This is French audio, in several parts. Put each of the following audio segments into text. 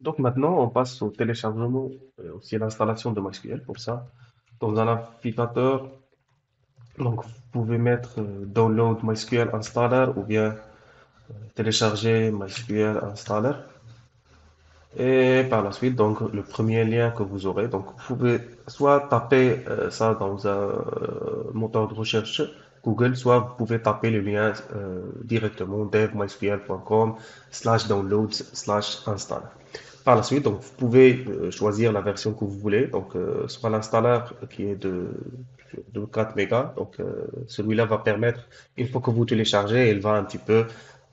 Donc maintenant, on passe au téléchargement, aussi à l'installation de MySQL. Pour ça, dans un navigateur, donc vous pouvez mettre Download MySQL Installer ou bien télécharger MySQL Installer. Et par la suite, donc le premier lien que vous aurez, donc vous pouvez soit taper ça dans un moteur de recherche Google, soit vous pouvez taper le lien directement devmysql.com/downloads/install. Par la suite, donc vous pouvez choisir la version que vous voulez, donc soit l'installeur qui est de 4 mégas, donc celui-là va permettre, une fois que vous téléchargez, il va un petit peu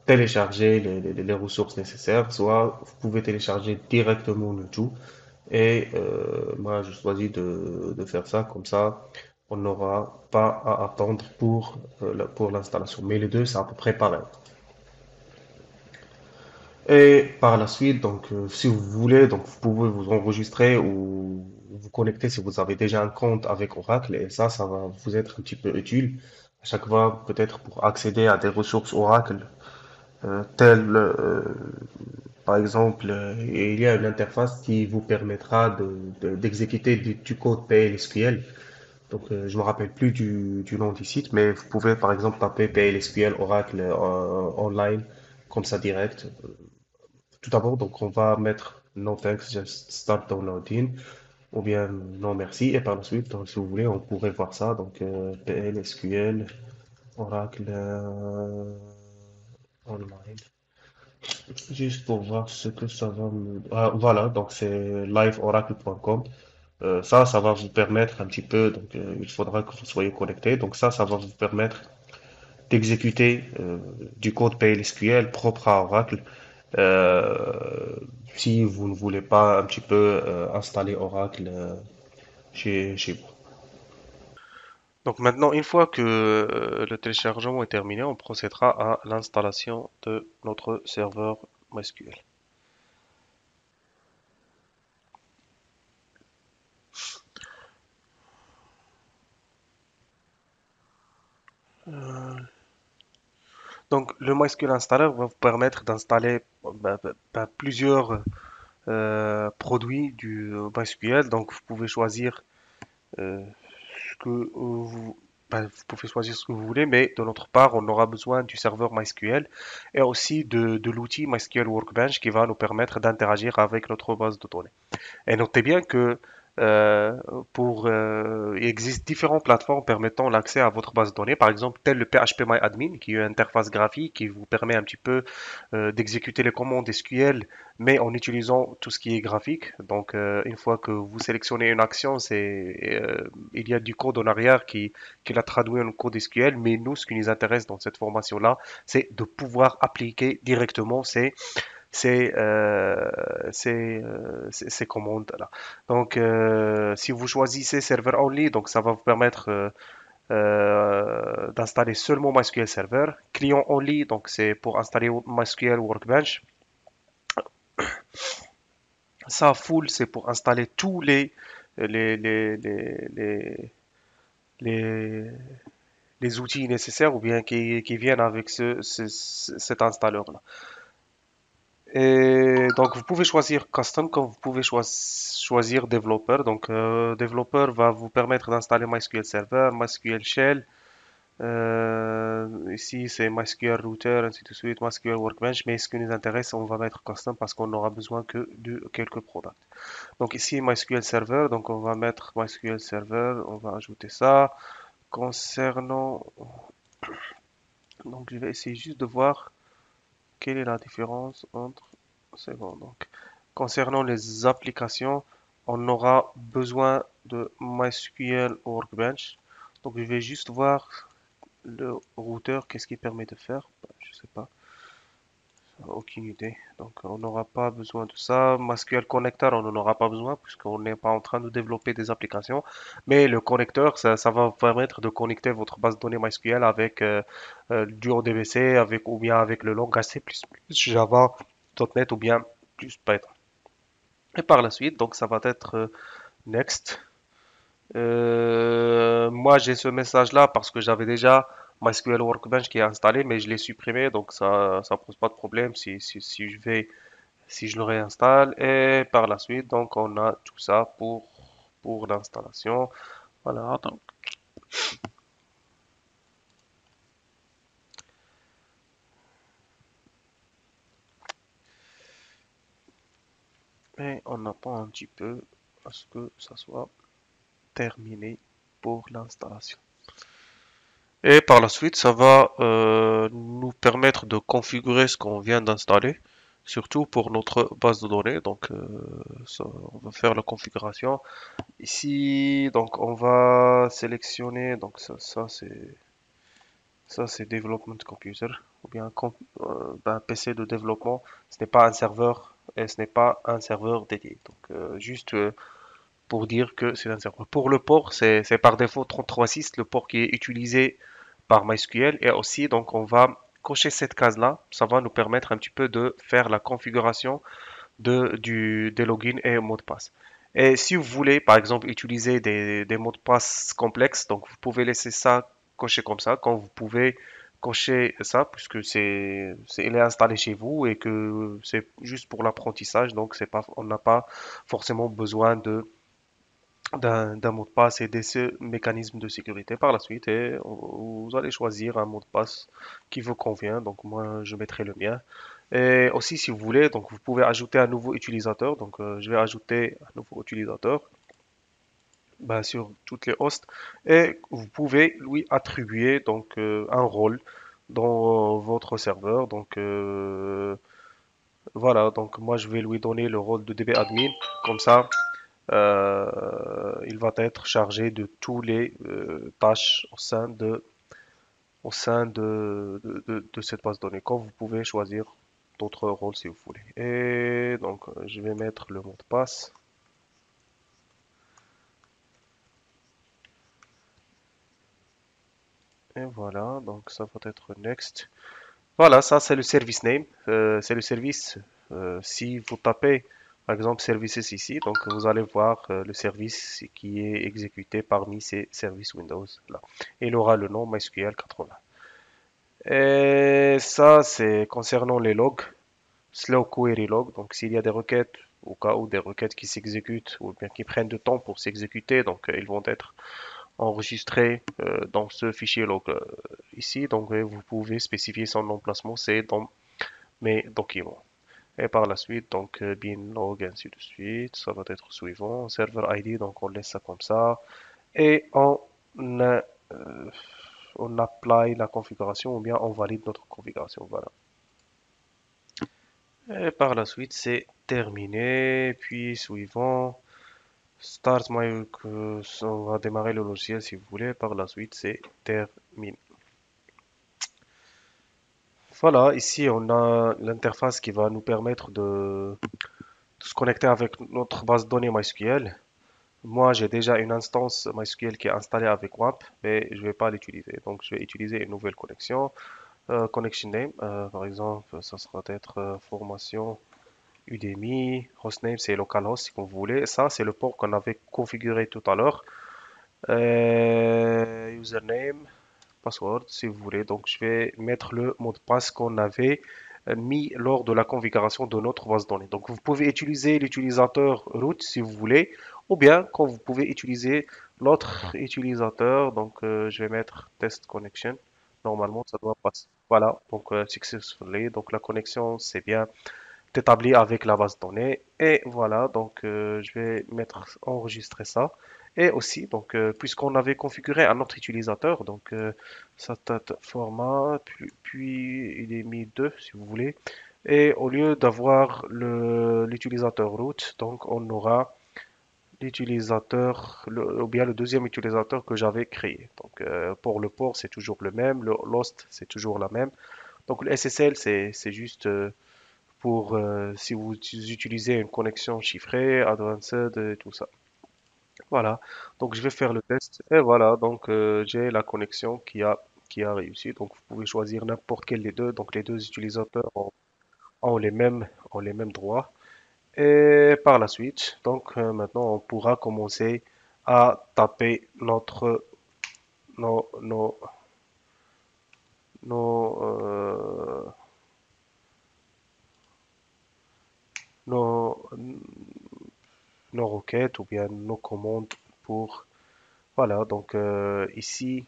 télécharger les ressources nécessaires, soit vous pouvez télécharger directement le tout. Et moi, je choisis de faire ça, comme ça, on n'aura pas à attendre pour l'installation. Mais les deux, c'est à peu près pareil. Et par la suite, donc, si vous voulez, donc, vous pouvez vous enregistrer ou vous connecter si vous avez déjà un compte avec Oracle. Et ça va vous être un petit peu utile à chaque fois, peut-être pour accéder à des ressources Oracle, telles par exemple, il y a une interface qui vous permettra d'exécuter du code PLSQL. Donc, je me rappelle plus du nom du site, mais vous pouvez par exemple taper PLSQL Oracle online, comme ça direct. Tout d'abord, donc on va mettre no thanks, just start downloading, ou bien non merci. Et par la suite, donc, si vous voulez, on pourrait voir ça. Donc, PLSQL Oracle online. Juste pour voir ce que ça va me... Ah, voilà, donc c'est liveoracle.com. Ça va vous permettre un petit peu, donc il faudra que vous soyez connecté. Donc ça va vous permettre d'exécuter du code PLSQL propre à Oracle. Euh, Si vous ne voulez pas un petit peu installer Oracle chez vous. Donc maintenant, une fois que le téléchargement est terminé, on procédera à l'installation de notre serveur MySQL. Donc, le MySQL Installer va vous permettre d'installer plusieurs produits du MySQL. Donc, vous pouvez choisir ce que vous pouvez choisir ce que vous voulez, mais de notre part, on aura besoin du serveur MySQL et aussi de l'outil MySQL Workbench qui va nous permettre d'interagir avec notre base de données. Et notez bien que euh, il existe différentes plateformes permettant l'accès à votre base de données, par exemple tel le PHP qui est une interface graphique qui vous permet un petit peu d'exécuter les commandes SQL, mais en utilisant tout ce qui est graphique. Donc une fois que vous sélectionnez une action, il y a du code en arrière qui l'a traduit en code SQL, mais nous, ce qui nous intéresse dans cette formation-là, c'est de pouvoir appliquer directement ces commandes-là. Donc, si vous choisissez Server Only, donc ça va vous permettre d'installer seulement MySQL Server. Client Only, donc c'est pour installer MySQL Workbench. Ça, Full, c'est pour installer tous les, les, les, les, les, les outils nécessaires ou bien qui viennent avec cet installeur-là. Et donc, vous pouvez choisir Custom comme vous pouvez choisir Developer. Donc, Developer va vous permettre d'installer MySQL Server, MySQL Shell. Ici, c'est MySQL Router, ainsi de suite, MySQL Workbench. Mais ce qui nous intéresse, on va mettre Custom parce qu'on n'aura besoin que de quelques products. Donc, ici, MySQL Server. Donc, on va mettre MySQL Server. On va ajouter ça. Concernant... Donc, je vais essayer juste de voir quelle est la différence entre... C'est bon, donc. Concernant les applications, on aura besoin de MySQL Workbench. Donc, je vais juste voir le routeur, qu'est-ce qu'il permet de faire. Je sais pas, aucune idée. Donc, on n'aura pas besoin de ça. MySQL Connector, on n'en aura pas besoin puisqu'on n'est pas en train de développer des applications. Mais le connecteur, ça va vous permettre de connecter votre base de données MySQL avec du ODBC, ou bien avec le langage C++, Java, .NET ou bien plus Python. Et par la suite, donc ça va être Next. Moi, j'ai ce message-là parce que j'avais déjà MySQL Workbench qui est installé, mais je l'ai supprimé, donc ça pose pas de problème. Si si je le réinstalle. Et par la suite, donc on a tout ça pour l'installation. Voilà, donc, et on attend un petit peu à ce que ça soit terminé pour l'installation. Et par la suite, ça va nous permettre de configurer ce qu'on vient d'installer, surtout pour notre base de données. Donc, on va faire la configuration. Ici, donc, on va sélectionner. Donc, ça c'est Development Computer ou bien ben, PC de développement. Ce n'est pas un serveur et ce n'est pas un serveur dédié. Donc, juste pour dire que c'est un serveur. Pour le port, c'est par défaut 33.6, le port qui est utilisé par MySQL. Et aussi, donc, on va cocher cette case-là. Ça va nous permettre un petit peu de faire la configuration des logins et mots de passe. Et si vous voulez, par exemple, utiliser des mots de passe complexes, donc vous pouvez laisser ça coché comme ça, quand vous pouvez cocher ça, puisque il est installé chez vous et que c'est juste pour l'apprentissage, donc c'est pas, on n'a pas forcément besoin d'un mot de passe et de ce mécanisme de sécurité par la suite. Et vous allez choisir un mot de passe qui vous convient. Donc moi, je mettrai le mien. Et aussi, si vous voulez, donc vous pouvez ajouter un nouveau utilisateur. Donc je vais ajouter un nouveau utilisateur ben, sur toutes les hosts. Et vous pouvez lui attribuer donc un rôle dans votre serveur. Donc voilà, donc moi je vais lui donner le rôle de DBadmin. Comme ça, il va être chargé de tous les tâches au sein de cette base de données. Comme vous pouvez choisir d'autres rôles si vous voulez. Et donc, je vais mettre le mot de passe. Et voilà, donc ça va être next. Voilà, ça c'est le service name. C'est le service. Si vous tapez par exemple services ici, donc vous allez voir le service qui est exécuté parmi ces services Windows là. Et il aura le nom MySQL 80. Et ça, c'est concernant les logs, slow query log. Donc, s'il y a des requêtes, au cas où des requêtes qui s'exécutent ou bien qui prennent du temps pour s'exécuter, donc ils vont être enregistrés dans ce fichier log ici. Donc, vous pouvez spécifier son emplacement, c'est dans mes documents. Et par la suite, donc bin log, ainsi de suite, ça va être suivant. Server ID, donc on laisse ça comme ça. Et euh, on apply la configuration ou bien on valide notre configuration. Voilà. Et par la suite, c'est terminé. Puis suivant, Start My, on va démarrer le logiciel si vous voulez. Par la suite, c'est terminé. Voilà, ici on a l'interface qui va nous permettre de se connecter avec notre base de données MySQL. Moi, j'ai déjà une instance MySQL qui est installée avec WAMP, mais je ne vais pas l'utiliser. Donc, je vais utiliser une nouvelle connexion. Connection name, par exemple, ça sera être formation Udemy, hostname c'est localhost si vous voulez. Ça c'est le port qu'on avait configuré tout à l'heure. Username, password si vous voulez. Donc je vais mettre le mot de passe qu'on avait mis lors de la configuration de notre base de données. Donc vous pouvez utiliser l'utilisateur root si vous voulez, ou bien quand vous pouvez utiliser l'autre utilisateur. Donc je vais mettre test connection. Normalement ça doit passer. Voilà, donc successfully. Donc la connexion c'est bien établi avec la base de données. Et voilà, donc je vais mettre enregistrer ça. Et aussi, donc puisqu'on avait configuré un autre utilisateur, donc ça tâte format, puis il est mis 2 si vous voulez. Et au lieu d'avoir l'utilisateur root, donc on aura l'utilisateur, ou bien le deuxième utilisateur que j'avais créé. Donc pour le port, c'est toujours le même, le host, c'est toujours la même. Donc le SSL, c'est juste pour si vous utilisez une connexion chiffrée, advanced et tout ça. Voilà, donc je vais faire le test et voilà, donc j'ai la connexion qui a réussi. Donc vous pouvez choisir n'importe quel des deux. Donc les deux utilisateurs ont les mêmes droits. Et par la suite, donc maintenant on pourra commencer à taper nos, nos, nos, nos, nos requêtes ou bien nos commandes pour... Voilà, donc ici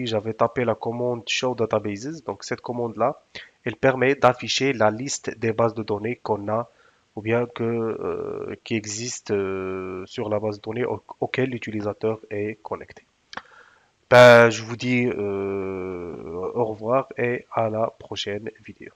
j'avais tapé la commande show databases. Donc cette commande-là, elle permet d'afficher la liste des bases de données qu'on a ou bien qui existent sur la base de données auquel l'utilisateur est connecté. Ben, je vous dis au revoir et à la prochaine vidéo.